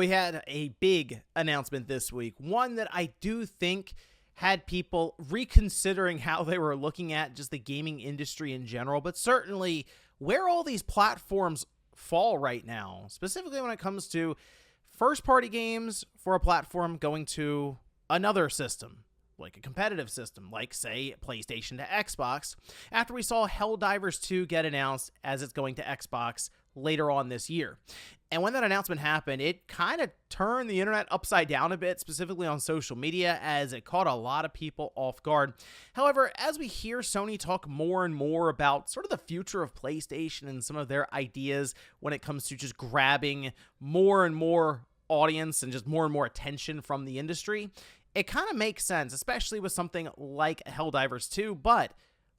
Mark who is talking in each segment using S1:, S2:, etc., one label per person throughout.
S1: we had a big announcement this week, one that I do think had people reconsidering how they were looking at just the gaming industry in general, but certainly where all these platforms fall right now, specifically when it comes to first-party games for a platform going to another system, like a competitive system, like, say, PlayStation to Xbox, after we saw Helldivers 2 get announced as it's going to Xbox later on this year. And when that announcement happened, it kind of turned the internet upside down a bit, specifically on social media, as it caught a lot of people off guard. However, as we hear Sony talk more and more about sort of the future of PlayStation and some of their ideas when it comes to just grabbing more and more audience and just more and more attention from the industry, it kind of makes sense, especially with something like Helldivers 2, but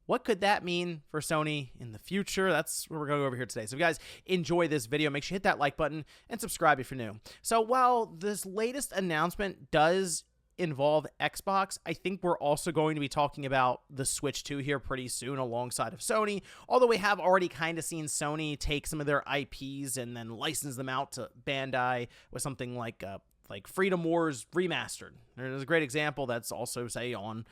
S1: what could that mean for Sony in the future? That's what we're going to go over here today. So if you guys enjoy this video, make sure you hit that like button and subscribe if you're new. So while this latest announcement does involve Xbox, I think we're also going to be talking about the Switch 2 here pretty soon alongside of Sony, although we have already kind of seen Sony take some of their IPs and then license them out to Bandai with something like Freedom Wars Remastered. There's a great example that's also, say, on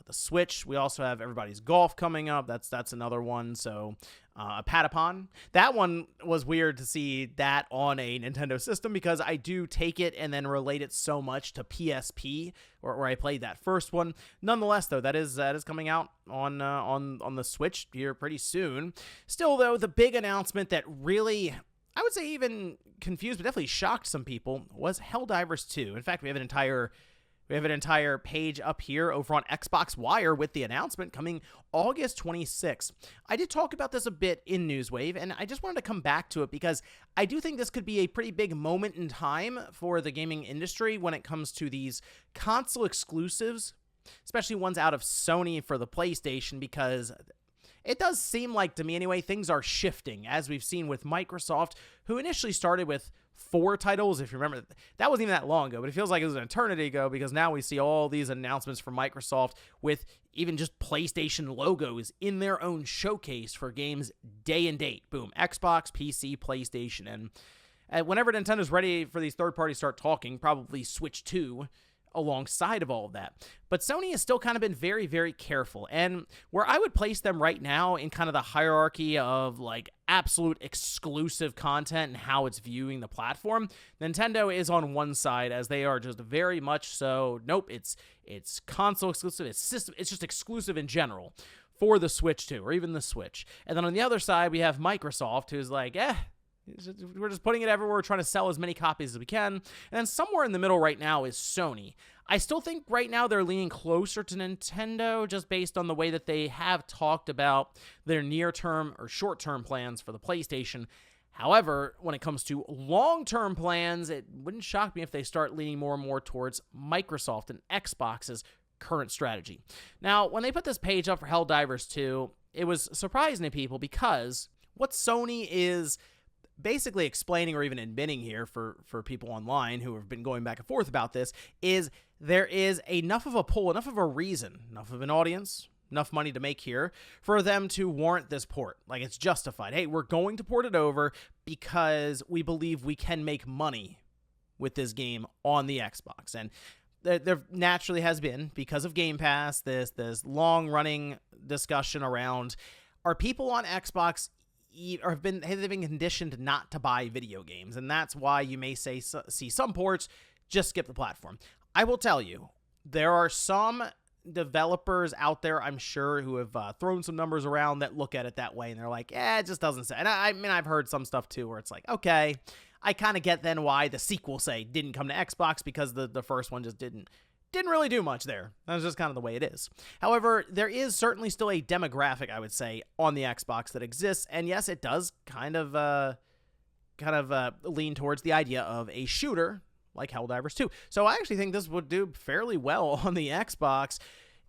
S1: the Switch. We also have Everybody's Golf coming up. That's another one. So Patapon. That one was weird to see that on a Nintendo system because I do take it and then relate it so much to PSP where I played that first one. Nonetheless, though, that is coming out on the Switch here pretty soon. Still, though, the big announcement that really, I would say, even confused but definitely shocked some people was Helldivers 2. In fact, we have an entire page up here over on Xbox Wire with the announcement coming August 26th. I did talk about this a bit in Newswave, and I just wanted to come back to it because I do think this could be a pretty big moment in time for the gaming industry when it comes to these console exclusives, especially ones out of Sony for the PlayStation, because it does seem like, to me anyway, things are shifting, as we've seen with Microsoft, who initially started with 4 titles. If you remember, that wasn't even that long ago, but it feels like it was an eternity ago because now we see all these announcements from Microsoft with even just PlayStation logos in their own showcase for games day and date. Boom, Xbox, PC, PlayStation. And whenever Nintendo's ready for these third parties to start talking, probably Switch 2 alongside of all of that. But Sony has still kind of been very, very careful. And where I would place them right now in kind of the hierarchy of like absolute exclusive content and how it's viewing the platform, Nintendo is on one side, as they are just very much so, nope, it's console exclusive, it's just exclusive in general for the Switch 2 or even the Switch. And then on the other side, we have Microsoft, who's like, we're just putting it everywhere, trying to sell as many copies as we can. And then somewhere in the middle right now is Sony. I still think right now they're leaning closer to Nintendo just based on the way that they have talked about their near-term or short-term plans for the PlayStation. However, when it comes to long-term plans, it wouldn't shock me if they start leaning more and more towards Microsoft and Xbox's current strategy. Now, when they put this page up for Helldivers 2, it was surprising to people because what Sony is basically explaining or even admitting here for people online who have been going back and forth about this is there is enough of a pull, enough of a reason, enough of an audience, enough money to make here for them to warrant this port. Like, it's justified. Hey, we're going to port it over because we believe we can make money with this game on the Xbox. And there naturally has been, because of Game Pass, this long-running discussion around, are people on Xbox or they've been conditioned not to buy video games, and that's why you may see some ports just skip the platform. I will tell you, there are some developers out there, I'm sure, who have thrown some numbers around that look at it that way, and they're like, it just doesn't say. And I mean, I've heard some stuff too where it's like, okay, I kind of get then why the sequel, say, didn't come to Xbox because the first one just didn't really do much there. That's just kind of the way it is. However, there is certainly still a demographic, I would say, on the Xbox that exists, and yes, it does kind of lean towards the idea of a shooter like Helldivers 2. So I actually think this would do fairly well on the Xbox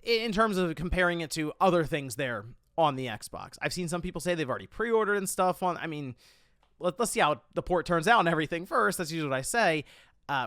S1: in terms of comparing it to other things there on the Xbox. I've seen some people say they've already pre-ordered and stuff on. I mean, let's see how the port turns out and everything first. That's usually what I say.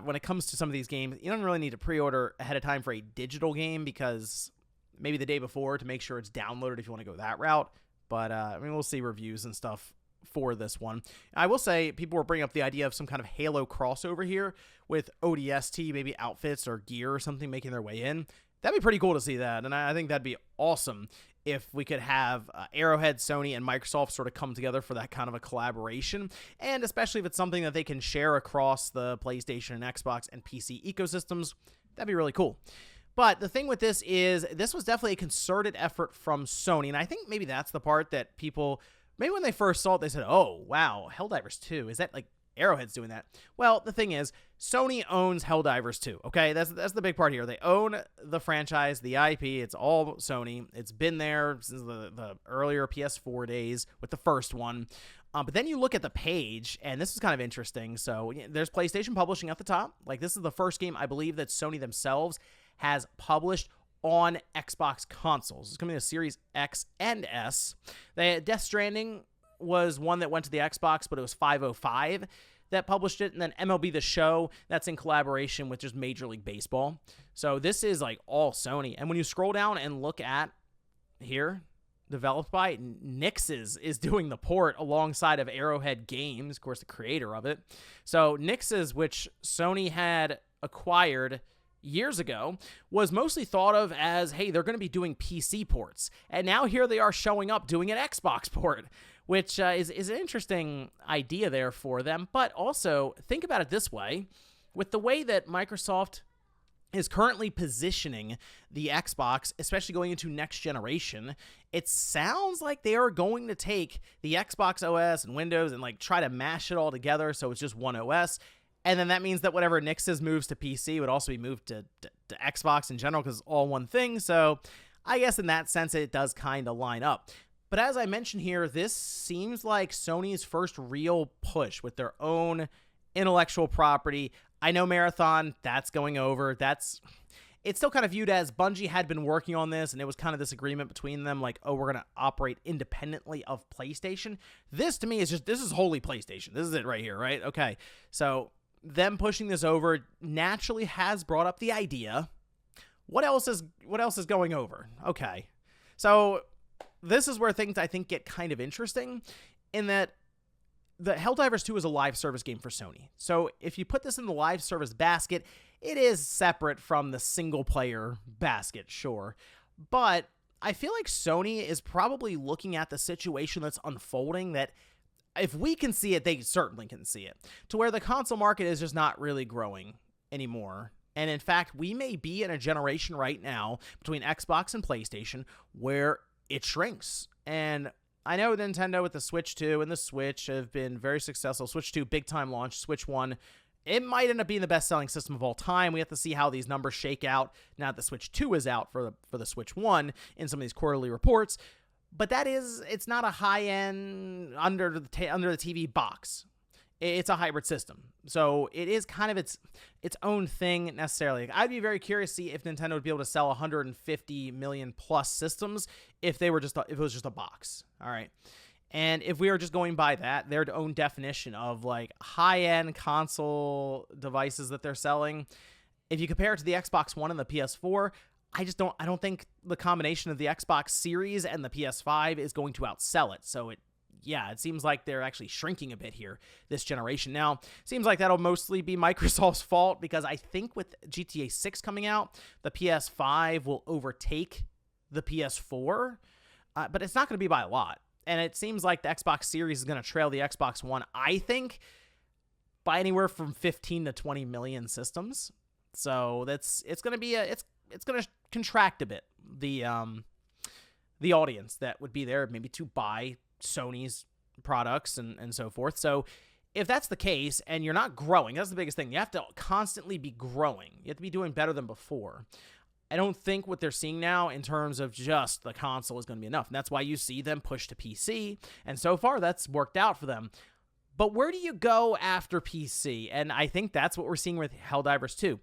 S1: When it comes to some of these games, you don't really need to pre-order ahead of time for a digital game because maybe the day before to make sure it's downloaded if you want to go that route. But, I mean, we'll see reviews and stuff for this one. I will say people were bringing up the idea of some kind of Halo crossover here with ODST, maybe outfits or gear or something making their way in. That'd be pretty cool to see that, and I think that'd be awesome if we could have Arrowhead, Sony, and Microsoft sort of come together for that kind of a collaboration, and especially if it's something that they can share across the PlayStation and Xbox and PC ecosystems, that'd be really cool. But the thing with this is this was definitely a concerted effort from Sony, and I think maybe that's the part that people, maybe when they first saw it, they said, oh, wow, Helldivers 2, is that like Arrowhead's doing that? Well, the thing is, Sony owns Helldivers 2, okay? That's the big part here. They own the franchise, the IP. It's all Sony. It's been there since the earlier PS4 days with the first one. But then you look at the page, and this is kind of interesting. So there's PlayStation Publishing at the top. Like, this is the first game, I believe, that Sony themselves has published on Xbox consoles. It's coming to Series X and S. Death Stranding was one that went to the Xbox, but it was 505 that published it, and then MLB The Show, that's in collaboration with just Major League Baseball. So this is like all Sony. And when you scroll down and look at here, developed by Nixxes is doing the port alongside of Arrowhead Games, of course, the creator of it. So Nixxes, which Sony had acquired years ago, was mostly thought of as, hey, they're going to be doing PC ports. And now here they are showing up doing an Xbox port, which is an interesting idea there for them. But also, think about it this way. With the way that Microsoft is currently positioning the Xbox, especially going into next generation, it sounds like they are going to take the Xbox OS and Windows and like try to mash it all together so it's just one OS. And then that means that whatever Nixxes moves to PC would also be moved to Xbox in general because it's all one thing. So I guess in that sense, it does kind of line up. But as I mentioned here, this seems like Sony's first real push with their own intellectual property. I know Marathon, that's going over. It's still kind of viewed as Bungie had been working on this, and it was kind of this agreement between them, like, oh, we're going to operate independently of PlayStation. This, to me, is this is wholly PlayStation. This is it right here, right? Okay, so them pushing this over naturally has brought up the idea, what else is going over? Okay, so this is where things, I think, get kind of interesting in that the Helldivers 2 is a live service game for Sony. So if you put this in the live service basket, it is separate from the single-player basket, sure. But I feel like Sony is probably looking at the situation that's unfolding that if we can see it, they certainly can see it, to where the console market is just not really growing anymore. And in fact, we may be in a generation right now between Xbox and PlayStation where it shrinks. And I know Nintendo with the Switch 2 and the Switch have been very successful. Switch 2, big time launch. Switch 1, it might end up being the best-selling system of all time. We have to see how these numbers shake out now that the Switch 2 is out for the Switch 1 in some of these quarterly reports. But it's not a high-end, under the TV box. It's a hybrid system. So it is kind of its own thing necessarily. I'd be very curious to see if Nintendo would be able to sell 150 million plus systems if it was just a box. All right. And if we are just going by that, their own definition of like high-end console devices that they're selling, if you compare it to the Xbox One and the PS4, I don't think the combination of the Xbox Series and the PS5 is going to outsell it. So it seems like they're actually shrinking a bit here this generation. Now, seems like that'll mostly be Microsoft's fault because I think with GTA 6 coming out, the PS5 will overtake the PS4, but it's not going to be by a lot. And it seems like the Xbox Series is going to trail the Xbox One, I think, by anywhere from 15 to 20 million systems. So it's going to be it's going to contract a bit the audience that would be there maybe to buy Sony's products and so forth. So if that's the case and you're not growing, that's the biggest thing. You have to constantly be growing. You have to be doing better than before. I don't think what they're seeing now in terms of just the console is going to be enough. And that's why you see them push to PC. And so far, that's worked out for them. But where do you go after PC? And I think that's what we're seeing with Helldivers 2.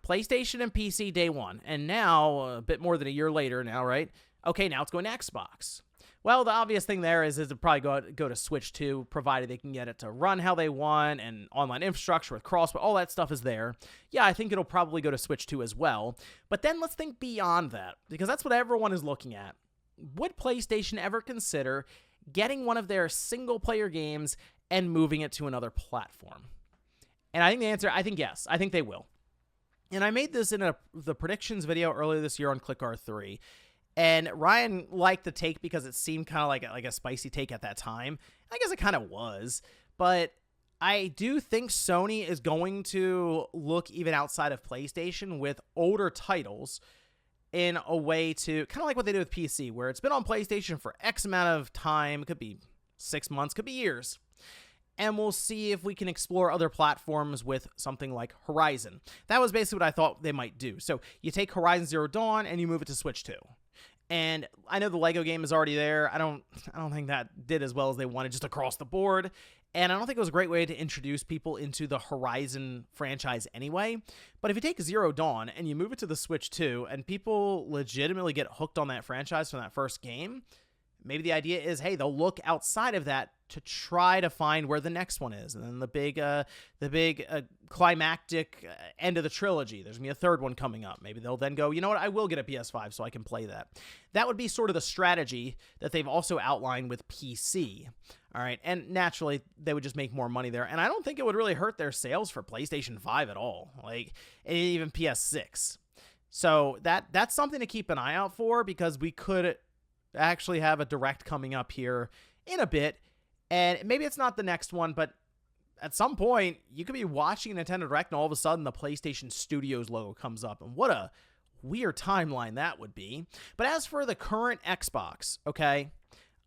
S1: PlayStation and PC day one. And now, a bit more than a year later now, right? Okay, now it's going to Xbox. Well, the obvious thing there is it'll probably go to Switch 2, provided they can get it to run how they want, and online infrastructure with crossplay, all that stuff is there. Yeah, I think it'll probably go to Switch 2 as well. But then let's think beyond that, because that's what everyone is looking at. Would PlayStation ever consider getting one of their single-player games and moving it to another platform? And I think the answer, I think yes. I think they will. And I made this in the predictions video earlier this year on ClickR3. And Ryan liked the take because it seemed kind of like a spicy take at that time. I guess it kind of was. But I do think Sony is going to look even outside of PlayStation with older titles in a way to kind of like what they do with PC, where it's been on PlayStation for X amount of time. It could be 6 months, could be years. And we'll see if we can explore other platforms with something like Horizon. That was basically what I thought they might do. So you take Horizon Zero Dawn and you move it to Switch 2. And I know the Lego game is already there. I don't think that did as well as they wanted just across the board. And I don't think it was a great way to introduce people into the Horizon franchise anyway. But if you take Zero Dawn and you move it to the Switch 2 and people legitimately get hooked on that franchise from that first game, maybe the idea is, hey, they'll look outside of that to try to find where the next one is. And then the big climactic end of the trilogy, there's going to be a third one coming up. Maybe they'll then go, you know what, I will get a PS5 so I can play that. That would be sort of the strategy that they've also outlined with PC. All right, and naturally, they would just make more money there. And I don't think it would really hurt their sales for PlayStation 5 at all, like, and even PS6. So that's something to keep an eye out for, because we could actually have a direct coming up here in a bit. And maybe it's not the next one, but at some point, you could be watching Nintendo Direct and all of a sudden the PlayStation Studios logo comes up. And what a weird timeline that would be. But as for the current Xbox, okay,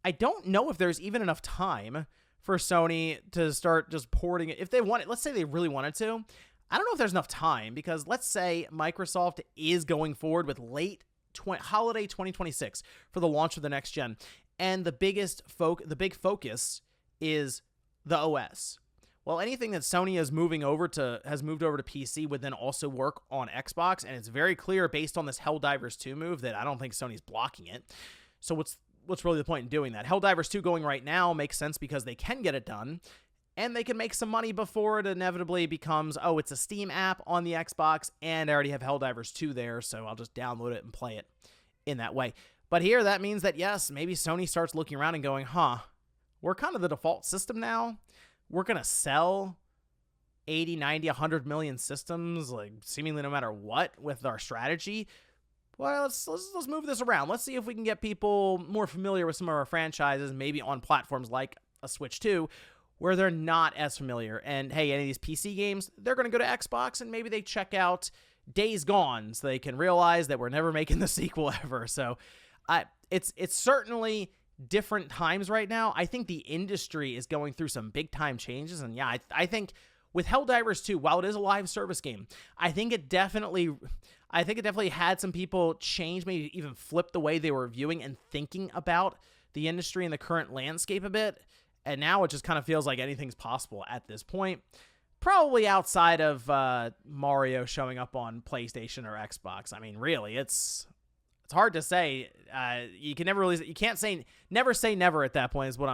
S1: I don't know if there's even enough time for Sony to start just porting it. If they want it, let's say they really wanted to. I don't know if there's enough time, because let's say Microsoft is going forward with holiday 2026 for the launch of the next gen. And the big focus is the OS. Well, anything that Sony has moved over to PC would then also work on Xbox, and it's very clear based on this Helldivers 2 move that I don't think Sony's blocking it. So what's really the point in doing that? Helldivers 2 going right now makes sense because they can get it done, and they can make some money before it inevitably becomes, oh, it's a Steam app on the Xbox, and I already have Helldivers 2 there, so I'll just download it and play it in that way. But here, that means that, yes, maybe Sony starts looking around and going, we're kind of the default system now. We're going to sell 80, 90, 100 million systems, like seemingly no matter what, with our strategy. Well, let's move this around. Let's see if we can get people more familiar with some of our franchises, maybe on platforms like a Switch 2, where they're not as familiar. And hey, any of these PC games, they're going to go to Xbox, and maybe they check out Days Gone so they can realize that we're never making the sequel ever. So it's certainly different times right now. I think the industry is going through some big time changes, and yeah, I think with Helldivers 2, while it is a live service game, I think it definitely had some people change, maybe even flip the way they were viewing and thinking about the industry and the current landscape a bit. And now it just kind of feels like anything's possible at this point. Probably outside of Mario showing up on PlayStation or Xbox. I mean, really, it's hard to say. You can't say never at that point, is what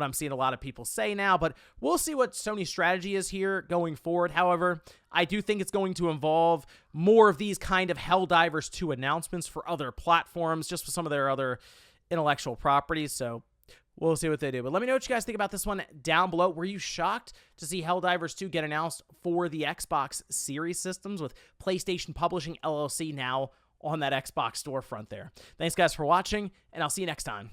S1: I'm seeing a lot of people say now. But we'll see what Sony's strategy is here going forward. However, I do think it's going to involve more of these kind of Helldivers 2 announcements for other platforms, just for some of their other intellectual properties. So we'll see what they do. But let me know what you guys think about this one down below. Were you shocked to see Helldivers 2 get announced for the Xbox Series systems, with PlayStation Publishing LLC now on that Xbox storefront there? Thanks, guys, for watching, and I'll see you next time.